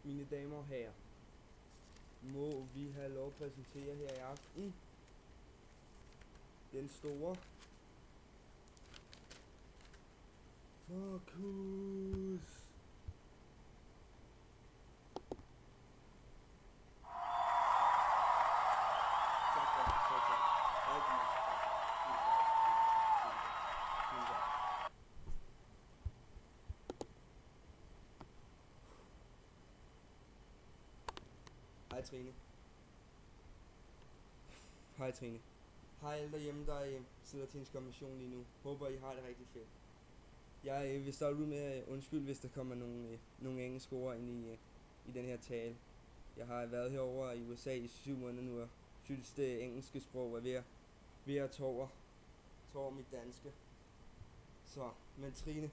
Mine damer og herrer, må vi have lov at præsentere her i aften den store Markus. Hej Trine. Hej Trine. Hej alle derhjemme, der sidder til en konfirmation lige nu. Håber I har det rigtig fedt. Jeg vil starte ud med undskyld, hvis der kommer nogle engelske ord ind i den her tale. Jeg har været herovre i USA i 7 måneder nu, og synes det engelske sprog er ved at tage over mit danske. Så, men Trine,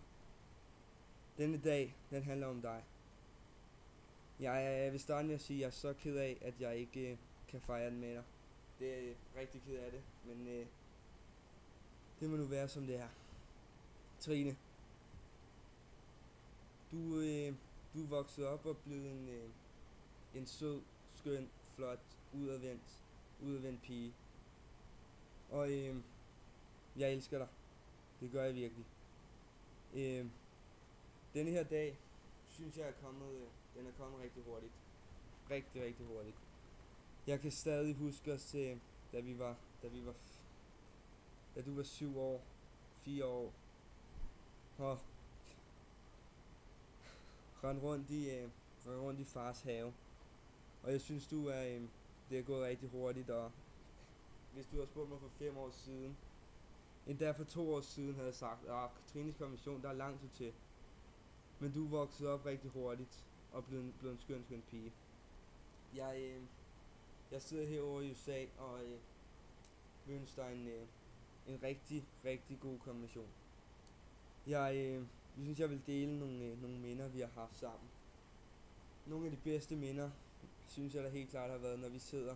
denne dag, den handler om dig. Jeg vil starte med at sige, at jeg er så ked af, at jeg ikke kan fejre den med dig. Det er rigtig ked af det, men det må nu være som det er. Trine, du er vokset op og blevet en sød, skøn, flot, udadvendt pige. Og jeg elsker dig. Det gør jeg virkelig. Denne her dag, synes jeg den er kommet rigtig hurtigt. Rigtig, rigtig hurtigt. Jeg kan stadig huske os, da du var 7 år, 4 år, og rendte rundt i fars have. Og jeg synes, det er gået rigtig hurtigt, og hvis du havde spurgt mig for 5 år siden, endda for 2 år siden, havde jeg sagt, Trines konfirmation, der er langt til. Men du voksede op rigtig hurtigt, og blev en skøn pige. Jeg sidder herovre i USA, og vil ønske dig en rigtig, rigtig god konfirmation. Jeg synes, jeg vil dele nogle minder, vi har haft sammen. Nogle af de bedste minder, synes jeg da helt klart har været, når vi sidder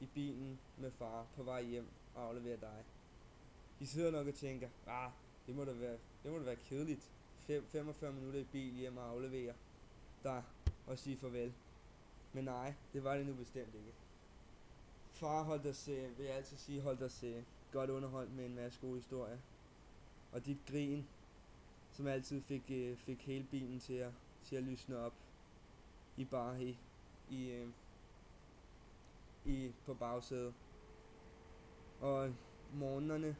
i bilen med far på vej hjem og afleverer dig. I sidder nok og tænker, det må da være kedeligt. 45 minutter i bil hjem og aflevere dig og sige farvel. Men nej, det var det nu bestemt ikke. Far holdt os, vil jeg altid sige, godt underholdt med en masse gode historier. Og dit grin, som altid fik hele bilen til at lysne op på bagsædet. Og morgenerne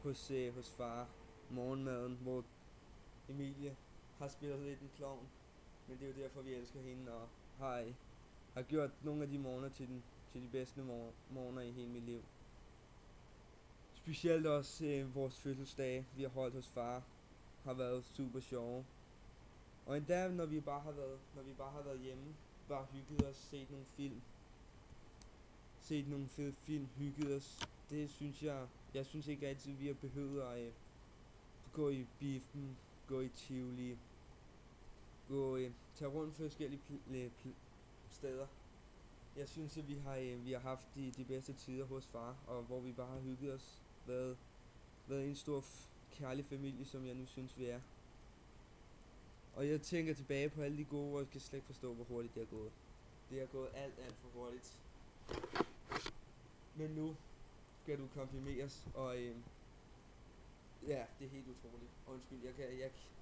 hos far, morgenmaden, hvor Emilie har spillet lidt en klovn, men det er jo derfor vi elsker hende, og har gjort nogle af de morgener til de bedste morgener i hele mit liv. Specielt også vores fødselsdage, vi har holdt hos far, har været super sjove. Og endda når vi bare har været hjemme, bare hygget os, set nogle fede film, hygget os. Det synes jeg synes ikke altid vi har behøvet at gå i biffen, gå i Tivoli, tage rundt forskellige steder. Jeg synes at vi har haft de bedste tider hos far, og hvor vi bare har hygget os, været en stor kærlig familie, som jeg nu synes vi er. Og jeg tænker tilbage på alle de gode år, og jeg kan slet ikke forstå, hvor hurtigt det er gået. Det er gået alt for hurtigt. Men nu skal du konfirmeres, og ja, det er helt utroligt. Undskyld,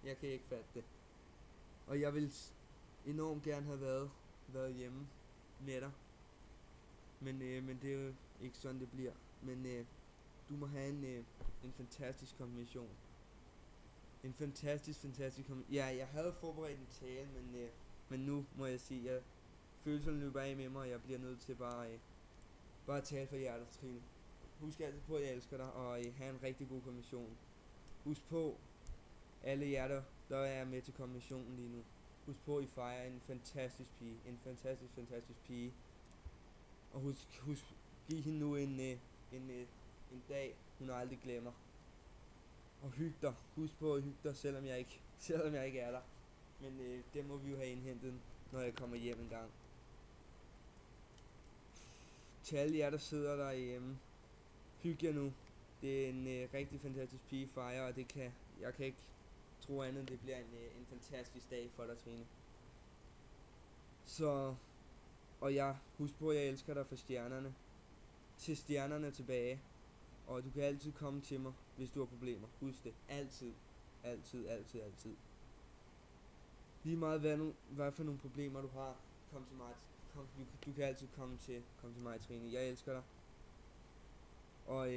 jeg kan ikke fatte det. Og jeg vil enormt gerne have været hjemme med dig. Men det er jo ikke sådan, det bliver. Men du må have en fantastisk konfirmation. En fantastisk konfirmation. Ja, jeg havde forberedt en tale, men nu må jeg sige, at følelserne løber af med mig, og jeg bliver nødt til bare at tale for hjertet, Trine. Husk altid på, at jeg elsker dig, og have en rigtig god konfirmation. Husk på, alle jer, der er med til konfirmationen lige nu. Husk på, at I fejrer en fantastisk pige. En fantastisk pige. Og husk, giv hende nu en dag, hun aldrig glemmer. Og hygge dig. Husk på at hygge dig, selvom jeg ikke er der. Men det må vi jo have indhentet, når jeg kommer hjem en gang. Til alle jer, der sidder derhjemme, hygge jer nu. Det er en rigtig fantastisk pige fejre, og jeg kan ikke tro andet, det bliver en fantastisk dag for dig, Trine. Så, og jeg, husk på, at jeg elsker dig fra stjernerne til stjernerne tilbage. Og du kan altid komme til mig, hvis du har problemer. Husk det. Altid. Altid, altid, altid. Lige meget hvad for nogle problemer du har, kom til mig. Du kan altid komme til mig, Trine. Jeg elsker dig. Og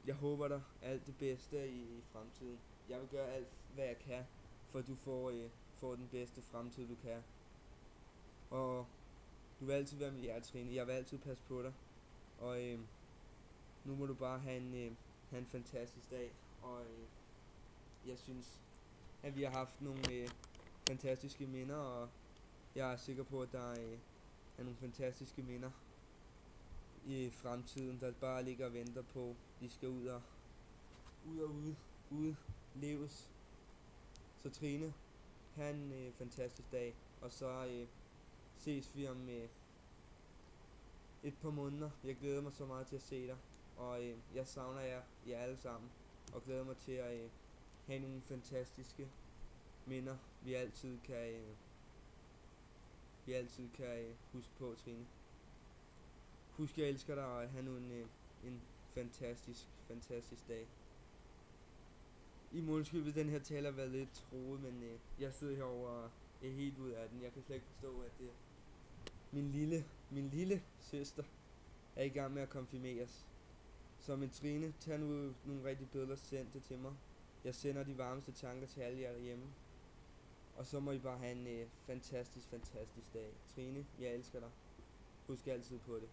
jeg håber dig alt det bedste i fremtiden. Jeg vil gøre alt, hvad jeg kan, for at du får den bedste fremtid, du kan. Og du vil altid være mit hjerte, Trine. Jeg vil altid passe på dig. Og nu må du bare have en fantastisk dag. Og jeg synes, at vi har haft nogle fantastiske minder, og jeg er sikker på, at der er nogle fantastiske minder i fremtiden, der bare ligger og venter på, de skal ud leves. Så Trine, have en fantastisk dag, og så ses vi om et par måneder. Jeg glæder mig så meget til at se dig, og jeg savner jer alle sammen, og glæder mig til at have nogle fantastiske minder, vi altid kan huske på, Trine. Husk, jeg elsker dig, og have nu en fantastisk dag. I må undskylde, hvis den her tale har været lidt troet, men jeg sidder herovre og er helt ud af den. Jeg kan slet ikke forstå, at min lille søster er i gang med at konfirmeres. Så men Trine, tag nu nogle rigtig billeder, send det til mig. Jeg sender de varmeste tanker til alle jer derhjemme. Og så må I bare have en fantastisk dag. Trine, jeg elsker dig. Husk altid på det.